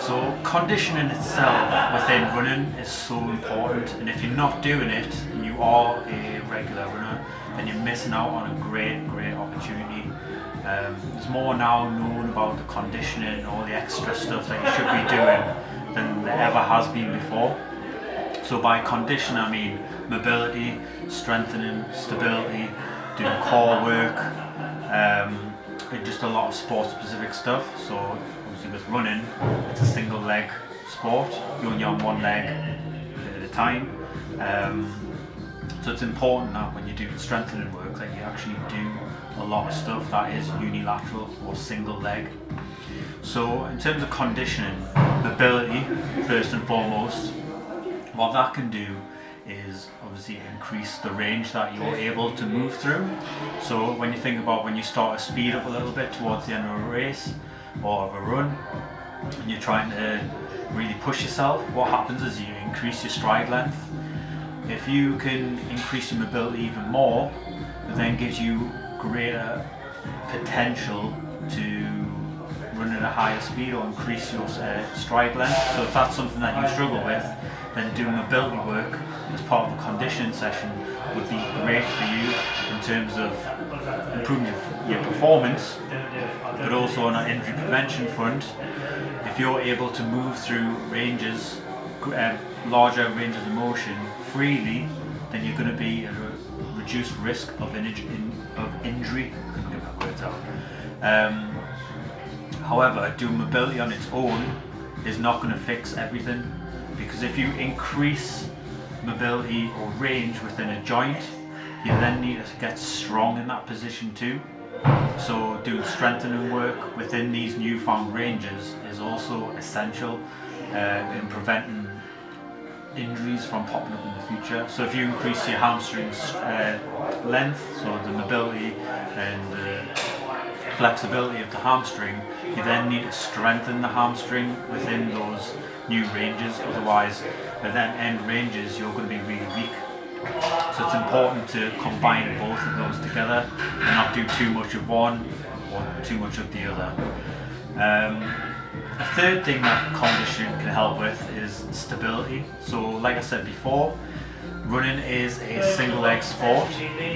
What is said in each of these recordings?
So conditioning itself within running is so important, and if you're not doing it and you are a regular runner, then you're missing out on a great opportunity. There's more now known about the conditioning and all the extra stuff that you should be doing than there ever has been before. So by condition I mean mobility, strengthening, stability, doing core work, and just a lot of sport specific stuff. So obviously with running, it's a single leg sport, you're only on one leg at a time. So it's important that when you're doing strengthening work that you actually do a lot of stuff that is unilateral or single leg. So in terms of conditioning, mobility first and foremost, what that can do is obviously increase the range that you're able to move through. So when you think about when you start to speed up a little bit towards the end of a race or of a run, and you're trying to really push yourself, what happens is you increase your stride length. If you can increase your mobility even more, it then gives you greater potential to run at a higher speed or increase your stride length. So if that's something that you struggle with, then doing mobility work as part of a conditioning session would be great for you in terms of improving your performance, but also on an injury prevention front. If you're able to move through ranges, larger ranges of motion freely, then you're going to be at a reduced risk of injury. Couldn't get my words out. However, doing mobility on its own is not going to fix everything, because if you increase mobility or range within a joint, you then need to get strong in that position too. So doing strengthening work within these newfound ranges is also essential in preventing injuries from popping up in the future. So if you increase your hamstrings length, so the mobility and the flexibility of the hamstring, you then need to strengthen the hamstring within those new ranges, otherwise at then end ranges you're going to be really weak. So it's important to combine both of those together and not do too much of one or too much of the other. A third thing that conditioning can help with is stability. So like I said before, running is a single leg sport,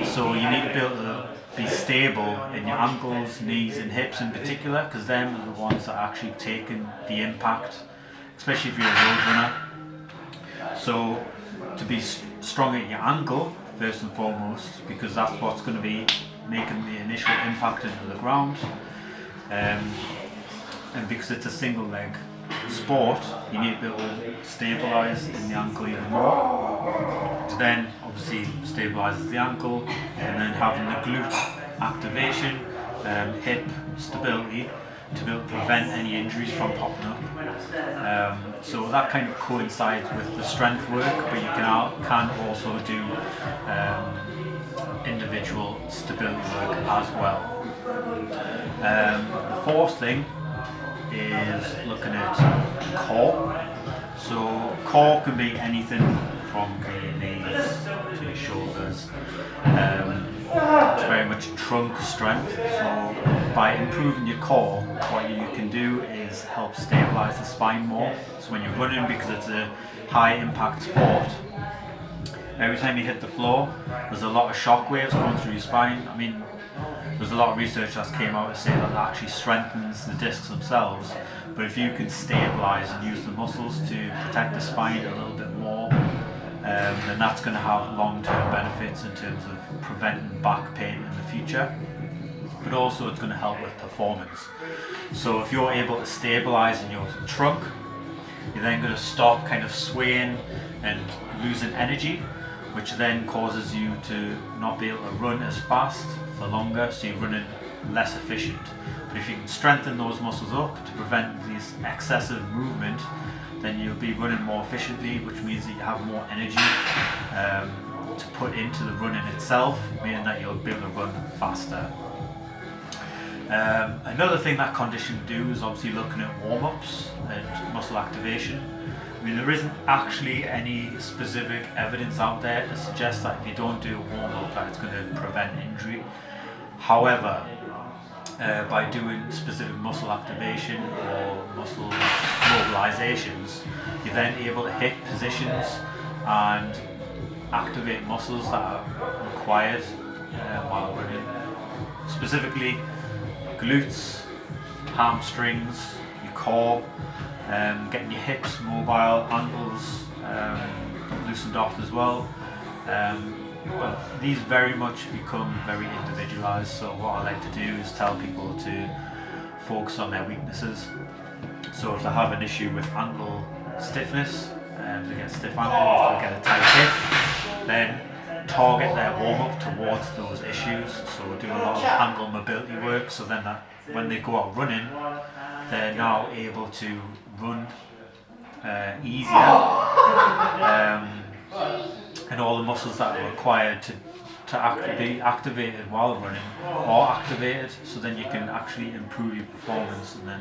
so you need to be able to be stable in your ankles, knees and hips in particular, because them are the ones that are actually taking the impact, especially if you're a road runner. So to be strong at your ankle first and foremost, because that's what's going to be making the initial impact into the ground, and because it's a single leg sport, you need to be able to stabilise in the ankle even more. So then obviously stabilises the ankle, and then having the glute activation, hip stability to be able to prevent any injuries from popping up. So that kind of coincides with the strength work, but you can also do individual stability work as well. The fourth thing is looking at core. So core can be anything from your knees to your shoulders. It's very much trunk strength. So by improving your core, what you can do is help stabilize the spine more. So when you're running, because it's a high impact sport, every time you hit the floor, there's a lot of shock waves going through your spine. I mean, there's a lot of research that's came out to say that actually strengthens the discs themselves, but if you can stabilize and use the muscles to protect the spine a little bit more, then that's going to have long-term benefits in terms of preventing back pain in the future, but also it's going to help with performance. So if you're able to stabilize in your trunk, you're then going to stop kind of swaying and losing energy, which then causes you to not be able to run as fast for longer, so you're running less efficient. But if you can strengthen those muscles up to prevent this excessive movement, then you'll be running more efficiently, which means that you have more energy to put into the running itself, meaning that you'll be able to run faster. Another thing that conditioning do is obviously looking at warm-ups and muscle activation. I mean, there isn't actually any specific evidence out there to suggest that if you don't do a warm-up that it's going to prevent injury. However, by doing specific muscle activation or muscle mobilizations, you're then able to hit positions and activate muscles that are required while running. Specifically, glutes, hamstrings, your core, getting your hips mobile, ankles loosened off as well. But these very much become very individualized, so what I like to do is tell people to focus on their weaknesses. So if they have an issue with ankle stiffness, they get a stiff ankle, if they get a tight hip, then target their warm-up towards those issues. So we're doing a lot of ankle mobility work, so then that when they go out running, they're now able to run easier, and all the muscles that are required to be activated while running are activated, so then you can actually improve your performance, and then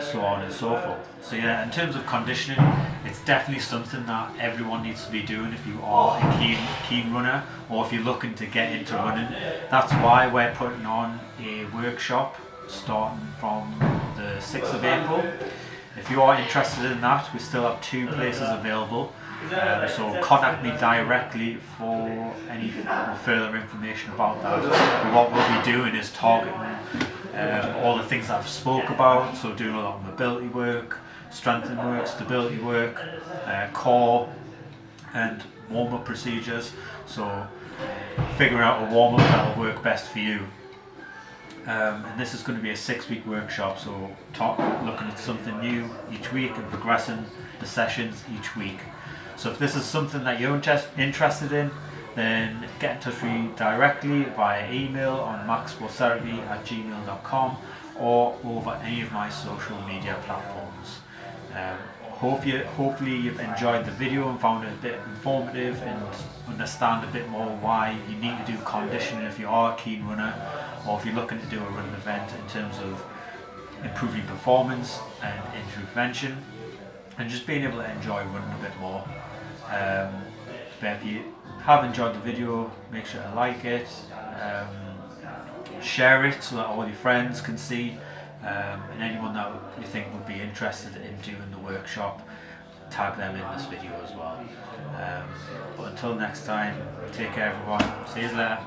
so on and so forth. So yeah, in terms of conditioning, it's definitely something that everyone needs to be doing if you are a keen runner, or if you're looking to get into running. That's why we're putting on a workshop starting from the 6th of April. If you are interested in that, we still have 2 places available. So contact me directly for any further information about that. But what we'll be doing is targeting all the things that I've spoke about, so doing a lot of mobility work, strengthening work, stability work, core and warm-up procedures. So figuring out a warm-up that will work best for you. And this is going to be a 6-week workshop, so looking at something new each week and progressing the sessions each week. So if this is something that you're interested in, then get in touch with me directly via email on maxsportstherapy@gmail.com or over any of my social media platforms. Hopefully you've enjoyed the video and found it a bit informative and understand a bit more why you need to do conditioning if you are a keen runner, or if you're looking to do a running event in terms of improving performance and injury prevention, and just being able to enjoy running a bit more. But if you have enjoyed the video, make sure to like it, share it so that all your friends can see, and anyone that you think would be interested in doing the workshop, tag them in this video as well. But until next time, take care everyone, see you later.